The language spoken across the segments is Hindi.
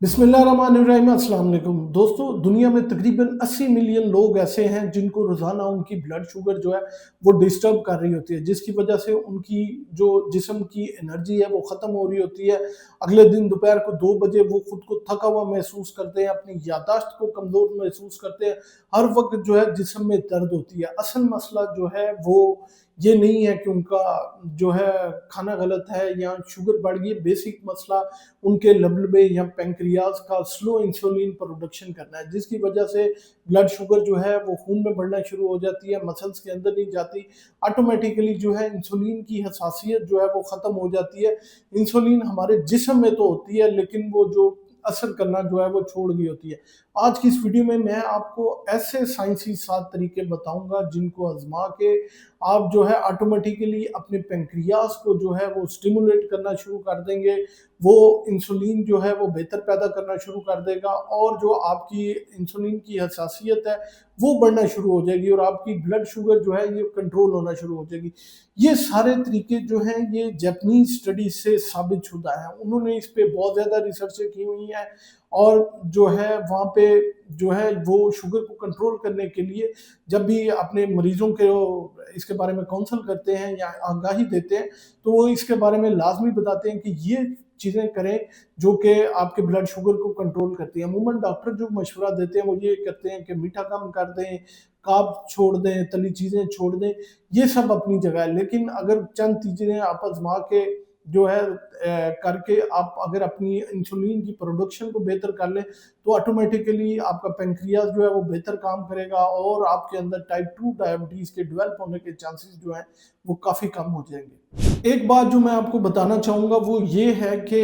बिस्मिल्लाहिर्रहमानिर्रहीम, अस्सलाम वालेकुम। दोस्तों, दुनिया में तकरीबन 80 मिलियन लोग ऐसे हैं जिनको रोज़ाना उनकी ब्लड शुगर जो है वो डिस्टर्ब कर रही होती है, जिसकी वजह से उनकी जो जिस्म की एनर्जी है वो ख़त्म हो रही होती है। अगले दिन दोपहर को 2 बजे वो खुद को थका हुआ महसूस करते हैं, अपनी याददाश्त को कमज़ोर महसूस करते हैं, हर वक़्त जो है जिस्म में दर्द होती है। असल मसला जो है वो ये नहीं है कि उनका जो है खाना गलत है या शुगर बढ़ गई है। बेसिक मसला उनके लबलबे या पैंक्रियाज का स्लो इंसुलिन प्रोडक्शन करना है, जिसकी वजह से ब्लड शुगर जो है वो खून में बढ़ना शुरू हो जाती है, मसल्स के अंदर नहीं जाती। ऑटोमेटिकली जो है इंसुलिन की हसासियत जो है वो ख़त्म हो जाती है। इंसुलिन हमारे जिस्म में तो होती है, लेकिन वो जो असर करना जो है वो छोड़ गई होती है। आज की इस वीडियो में मैं आपको ऐसे साइंसी 7 तरीके बताऊंगा जिनको आजमा के आप जो है ऑटोमेटिकली अपने पेंक्रियाज को जो है वो स्टिमुलेट करना शुरू कर देंगे। वो इंसुलिन जो है वो बेहतर पैदा करना शुरू कर देगा और जो आपकी इंसुलिन की हसासियत है वो बढ़ना शुरू हो जाएगी और आपकी ब्लड शुगर जो है ये कंट्रोल होना शुरू हो जाएगी। ये सारे तरीके जो हैं ये जापानीज स्टडी से साबित शुदा है। उन्होंने इस पे बहुत ज़्यादा रिसर्चें की हुई हैं और जो है वहाँ पे जो है वो शुगर को कंट्रोल करने के लिए जब भी अपने मरीजों के इसके बारे में काउंसल करते हैं या आगाही देते हैं, तो वो इसके बारे में लाजमी बताते हैं कि ये चीज़ें करें जो कि आपके ब्लड शुगर को कंट्रोल करती हैं। अमूमन डॉक्टर जो मशवरा देते हैं वो ये कहते हैं कि मीठा कम कर दें, कार्ब छोड़ दें, तली चीज़ें छोड़ दें, ये सब अपनी जगह है। लेकिन अगर चंद चीज़ें आप आज़मा के जो है करके आप अगर अपनी इंसुलिन की प्रोडक्शन को बेहतर कर लें, तो ऑटोमेटिकली आपका पैंक्रियाज जो है वो बेहतर काम करेगा और आपके अंदर टाइप 2 डायबिटीज़ के डेवलप होने के चांसेस जो हैं वो काफ़ी कम हो जाएँगे। एक बात जो मैं आपको बताना चाहूँगा वो ये है कि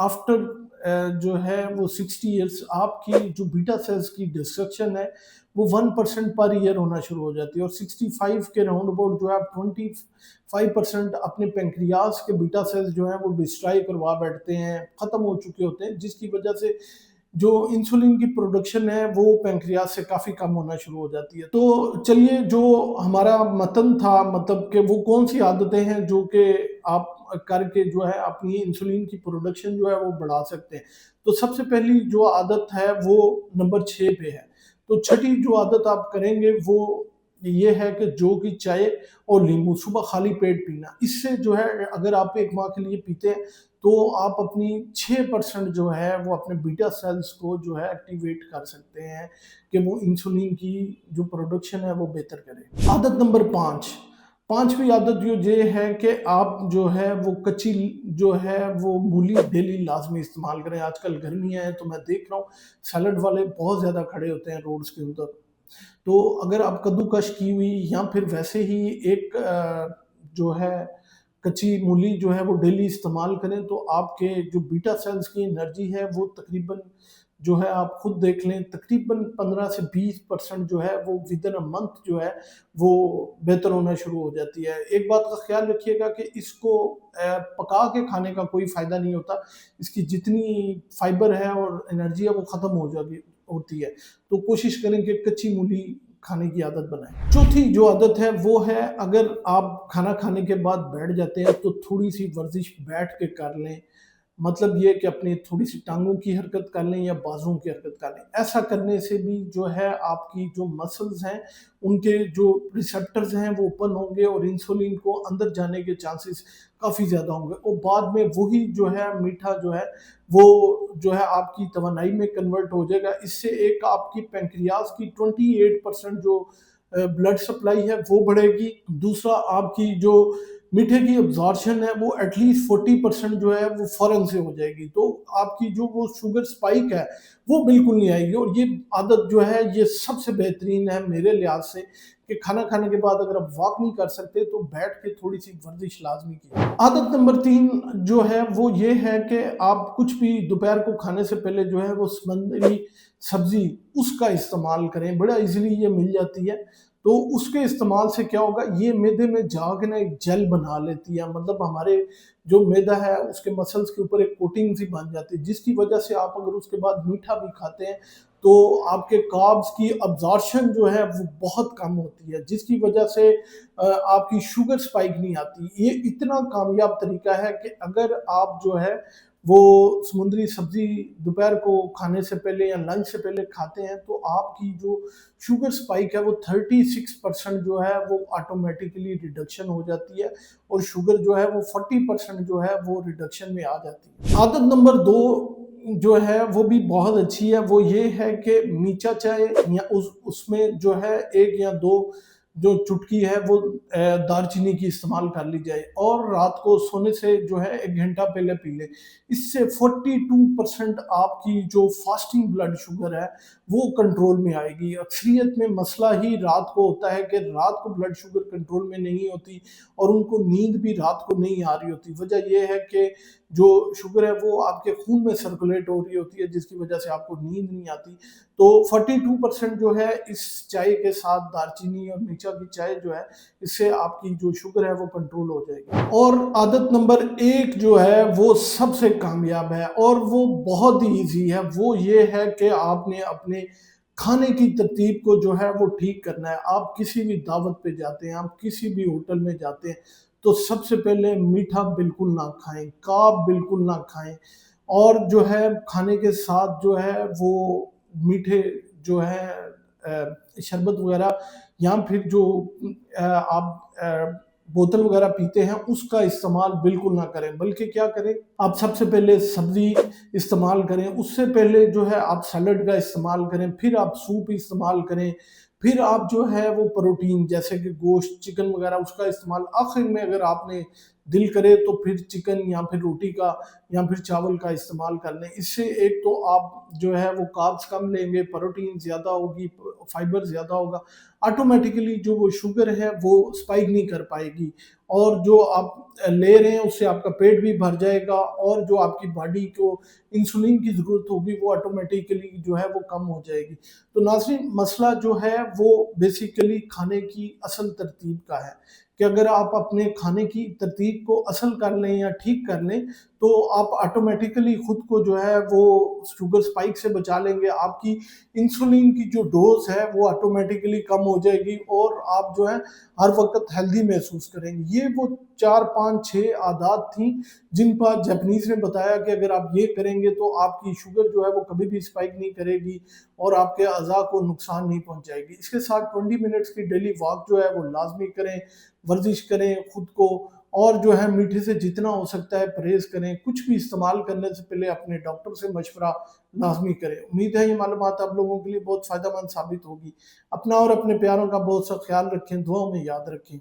आफ्टर जो है वो 60 इयर्स आपकी जो बीटा सेल्स की डिस्ट्रक्शन है वो 1% पर ईयर होना शुरू हो जाती है और 65 के राउंड अबाउट जो है आप 25% अपने पेंक्रियाज के बीटा सेल्स जो हैं वो डिस्ट्रॉय करवा बैठते हैं, ख़त्म हो चुके होते हैं, जिसकी वजह से जो इंसुलिन की प्रोडक्शन है वो पैंक्रियाज से काफ़ी कम होना शुरू हो जाती है। तो चलिए, जो हमारा मतन था मतलब कि वो कौन सी आदतें हैं जो कि आप करके जो है अपनी इंसुलिन की प्रोडक्शन जो है वो बढ़ा सकते हैं। तो सबसे पहली जो आदत है वो नंबर 6 पे है। तो छठी जो आदत आप करेंगे वो ये है कि जौ की चाय और नींबू सुबह खाली पेट पीना। इससे जो है अगर आप 1 माह के लिए पीते हैं तो आप अपनी 6% जो है वो अपने बीटा सेल्स को जो है एक्टिवेट कर सकते हैं कि वो इंसुलिन की जो प्रोडक्शन है वो बेहतर करे। आदत नंबर 5, पांचवी आदत जो ये है कि आप जो है वो कच्ची जो है वो मूली डेली लाजमी इस्तेमाल करें। आजकल गर्मियाँ हैं तो मैं देख रहा हूँ सैलड वाले बहुत ज़्यादा खड़े होते हैं रोड्स के उधर। तो अगर आप कद्दूकश की हुई या फिर वैसे ही एक जो है कच्ची मूली जो है वो डेली इस्तेमाल करें तो आपके जो बीटा सेल्स की एनर्जी है वो तकरीबन जो है आप खुद देख लें तकरीबन 15 से 20% जो है वो विदिन अ मंथ जो है वो बेहतर होना शुरू हो जाती है। एक बात का ख्याल रखिएगा कि इसको पका के खाने का कोई फ़ायदा नहीं होता। इसकी जितनी फाइबर है और एनर्जी है वो ख़त्म हो जाती होती है। तो कोशिश करें कि कच्ची मूली खाने की आदत बनाएँ। चौथी जो आदत है वो है, अगर आप खाना खाने के बाद बैठ जाते हैं तो थोड़ी-सी वर्जिश बैठ के कर लें। मतलब ये कि अपनी थोड़ी-सी टाँगों की हरकत कर लें या बाजुओं की हरकत कर लें। ऐसा करने से भी जो है आपकी जो मसल्स हैं, उनके जो रिसेप्टर्स हैं वो ओपन होंगे और इंसुलिन को अंदर जाने के चांसेस काफ़ी ज़्यादा होंगे और बाद में वही जो है मीठा जो है वो जो है आपकी तवानाई में कन्वर्ट हो जाएगा। इससे एक आपकी पैंक्रियाज़ की 28% जो ब्लड सप्लाई है वो बढ़ेगी। दूसरा, आपकी जो मीठे की अब्ज़ॉर्प्शन है वो एटलीस्ट 40% जो है वो फ़ौरन से हो जाएगी। तो आपकी जो वो शुगर स्पाइक है वो बिल्कुल नहीं आएगी और ये आदत जो है ये सबसे बेहतरीन है मेरे लिहाज़ से कि खाना खाने के बाद अगर आप वॉक नहीं कर सकते तो बैठ के थोड़ी-सी वर्जिश लाज़मी कीजिए। आदत नंबर 3 जो है वो ये है कि आप कुछ भी दोपहर को खाने से पहले जो है वो समुद्री सब्ज़ी उसका इस्तेमाल करें। बड़ा ईज़िली ये मिल जाती है। तो उसके इस्तेमाल से क्या होगा, ये मैदे में जाके ना एक जेल बना लेती है। मतलब हमारे जो मैदा है उसके मसल्स के ऊपर एक कोटिंग सी बन जाती है, जिसकी वजह से आप अगर उसके बाद मीठा भी खाते हैं तो आपके कार्ब्स की अब्ज़ॉर्प्शन जो है वो बहुत कम होती है, जिसकी वजह से आपकी शुगर स्पाइक नहीं आती। ये इतना कामयाब तरीका है कि अगर आप जो है वो समुद्री सब्जी दोपहर को खाने से पहले या लंच से पहले खाते हैं, तो आपकी जो शुगर स्पाइक है वो 36% जो है वो ऑटोमेटिकली रिडक्शन हो जाती है, और शुगर जो है वो 40% जो है वो रिडक्शन में आ जाती है। आदत नंबर 2 जो है वो भी बहुत अच्छी है, वो ये है कि मीठा चाय या उसमें जो है 1 या 2 जो चुटकी है वो दालचीनी की इस्तेमाल कर ली जाए, और रात को सोने से जो है 1 घंटा पहले पी लें। इससे 42% आपकी जो फास्टिंग ब्लड शुगर है वो कंट्रोल में आएगी। अक्सरियत में मसला ही रात को होता है कि रात को ब्लड शुगर कंट्रोल में नहीं होती, और उनको नींद भी रात को नहीं आ रही होती। वजह ये है कि जो शुगर है वो आपके खून में सर्कुलेट हो रही होती है, जिसकी वजह से आपको नींद नहीं आती। तो 42% जो है इस चाय के साथ दालचीनी और मिर्चा की चाय जो है, इससे आपकी जो शुगर है वो कंट्रोल हो जाएगी। और आदत नंबर 1 जो है वो सबसे कामयाब है, और वो बहुत ही ईज़ी है। वो ये है कि आपने अपने खाने की तरतीब को जो है वो ठीक करना है। आप किसी भी दावत पे जाते हैं, आप किसी भी होटल में जाते हैं, तो सबसे पहले मीठा बिल्कुल ना खाएँ, कार्ब बिल्कुल ना खाएँ, और जो है खाने के साथ जो है वो मीठे जो है शरबत वगैरह, या फिर जो आप बोतल वगैरह पीते हैं उसका इस्तेमाल बिल्कुल ना करें, बल्कि क्या करें, आप सबसे पहले सब्जी इस्तेमाल करें, उससे पहले जो है आप सैलड का इस्तेमाल करें, फिर आप सूप इस्तेमाल करें, फिर आप जो है वो प्रोटीन जैसे कि गोश्त, चिकन वगैरह उसका इस्तेमाल, आखिर में अगर आपने दिल करे तो फिर चिकन या फिर रोटी का या फिर चावल का इस्तेमाल कर लें। इससे एक तो आप जो है वो कार्ब्स कम लेंगे, प्रोटीन ज़्यादा होगी, फाइबर ज़्यादा होगा, ऑटोमेटिकली जो वो शुगर है वो स्पाइक नहीं कर पाएगी, और जो आप ले रहे हैं उससे आपका पेट भी भर जाएगा, और जो आपकी बॉडी को इंसुलिन की ज़रूरत होगी वो ऑटोमेटिकली जो है वो कम हो जाएगी। तो नाज़रीन, मसला जो है वो बेसिकली खाने की असल तरतीब का है, कि अगर आप अपने खाने की तरतीब को असल कर लें या ठीक कर लें, तो आप ऑटोमेटिकली खुद को जो है वो शुगर स्पाइक से बचा लेंगे। आपकी इंसुलिन की जो डोज़ है वो ऑटोमेटिकली कम हो जाएगी, और आप जो है हर वक़्त हेल्दी महसूस करेंगे। ये वो 4, 5, 6 आदात थी जिन पर जापानीज़ ने बताया कि अगर आप ये करेंगे तो आपकी शुगर जो है वो कभी भी स्पाइक नहीं करेगी, और आपके अज़ा को नुकसान नहीं पहुँचाएगी। इसके साथ 20 मिनट्स की डेली वॉक जो है वो लाज़मी करें, वर्जिश करें खुद को, और जो है मीठे से जितना हो सकता है परहेज़ करें। कुछ भी इस्तेमाल करने से पहले अपने डॉक्टर से मशवरा लाज़मी करें। उम्मीद है ये मालूमात आप लोगों के लिए बहुत फ़ायदेमंद साबित होगी। अपना और अपने प्यारों का बहुत सा ख़्याल रखें, दुआओं में याद रखें।